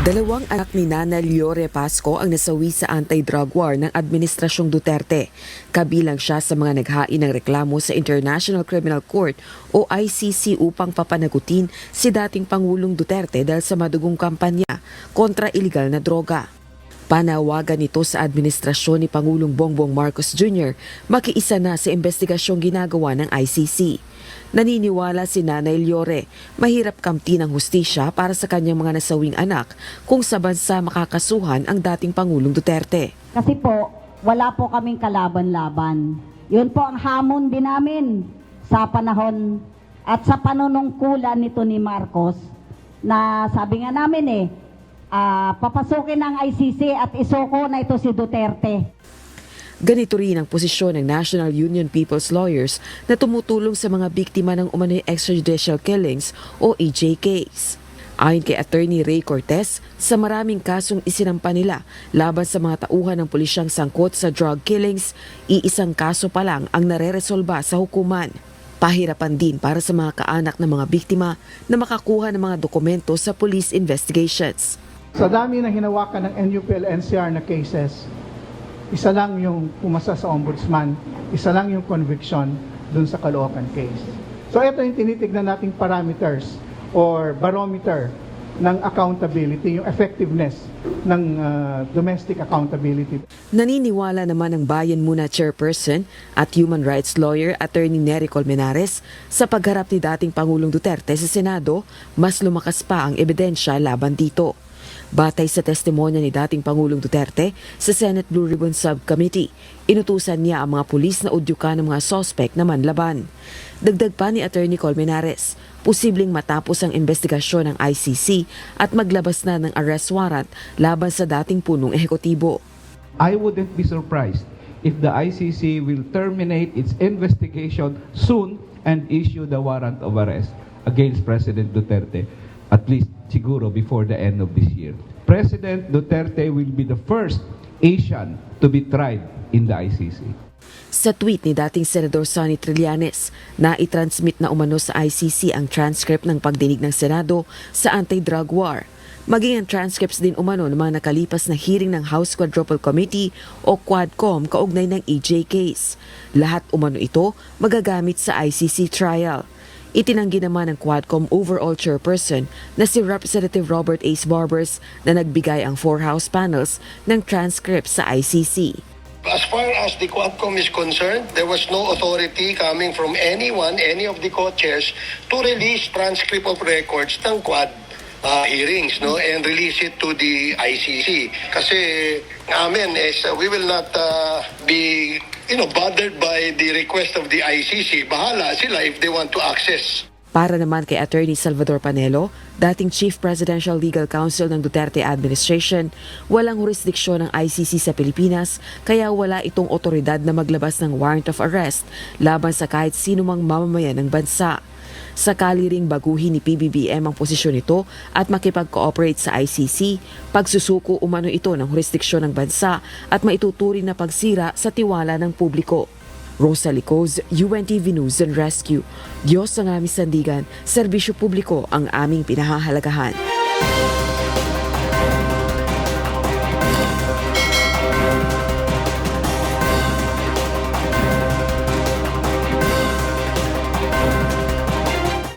Dalawang anak ni Nana Liore Pasco ang nasawi sa anti-drug war ng Administrasyong Duterte. Kabilang siya sa mga naghain ng reklamo sa International Criminal Court o ICC upang papanagutin si dating Pangulong Duterte dahil sa madugong kampanya kontra iligal na droga. Panawagan nito sa administrasyon ni Pangulong Bongbong Marcos Jr. makiisa na sa investigasyong ginagawa ng ICC. Naniniwala si Nanay Liore, mahirap kamtin ang hustisya para sa kanyang mga nasawing anak kung sa bansa makakasuhan ang dating Pangulong Duterte. Kasi po, wala po kaming kalaban-laban. Yun po ang hamon din namin sa panahon at sa panunungkulan nito ni Marcos na sabi nga namin papasukin ang ICC at isoko na ito si Duterte. Ganito rin ang posisyon ng National Union People's Lawyers na tumutulong sa mga biktima ng umano'y extrajudicial killings o EJKs. Ayon kay Attorney Ray Cortez, sa maraming kasong isinampa nila laban sa mga tauhan ng pulisyang sangkot sa drug killings, iisang kaso pa lang ang nareresolba sa hukuman. Pahirapan din para sa mga kaanak ng mga biktima na makakuha ng mga dokumento sa police investigations. Sa dami ng hinawakan ng NUPL-NCR na cases, isa lang yung pumasa sa ombudsman, isa lang yung conviction dun sa Caloocan case. So ito yung tinitignan nating parameters or barometer ng accountability, yung effectiveness ng domestic accountability. Naniniwala naman ang Bayan Muna Chairperson at Human Rights Lawyer Attorney Nery Colmenares sa pagharap ni dating Pangulong Duterte sa Senado, mas lumakas pa ang ebidensya laban dito. Batay sa testimonya ni dating Pangulong Duterte sa Senate Blue Ribbon Subcommittee, inutusan niya ang mga pulis na udyukan ng mga sospek na manlaban. Dagdag pa ni Attorney Colmenares, posibleng matapos ang investigasyon ng ICC at maglabas na ng arrest warrant laban sa dating punong ehekutibo. I wouldn't be surprised if the ICC will terminate its investigation soon and issue the warrant of arrest against President Duterte, at least siguro before the end of this year. President Duterte will be the first Asian to be tried in the ICC. Sa tweet ni dating Senador Sonny Trillanes, na i-transmit na umano sa ICC ang transcript ng pagdinig ng Senado sa anti-drug war. Maging ang transcripts din umano ng mga nakalipas na hearing ng House Quadruple Committee o Quadcom kaugnay ng EJ case. Lahat umano ito magagamit sa ICC trial. Itinanggi naman ng Quadcom overall chairperson na si Representative Robert Ace Barbers na nagbigay ang 4 House panels ng transcript sa ICC. As far as the Quadcom is concerned, there was no authority coming from anyone, any of the co-chairs, to release transcript of records ng Quad hearings, no, and release it to the ICC. Kasi amin is we will not be bothered by the request of the ICC. Bahala sila if they want to access. Para naman kay Attorney Salvador Panelo, dating Chief Presidential Legal Counsel ng Duterte Administration, walang jurisdiksyon ng ICC sa Pilipinas kaya wala itong otoridad na maglabas ng warrant of arrest laban sa kahit sino mang mamamayan ng bansa. Sakali ring baguhin ni PBBM ang posisyon nito at makipag-cooperate sa ICC, pagsusuko umano ito ng jurisdiksyon ng bansa at maituturing na pagsira sa tiwala ng publiko. Rosa Licoz, UNTV News and Rescue. Diyos ang aming sandigan, serbisyo publiko ang aming pinahahalagahan.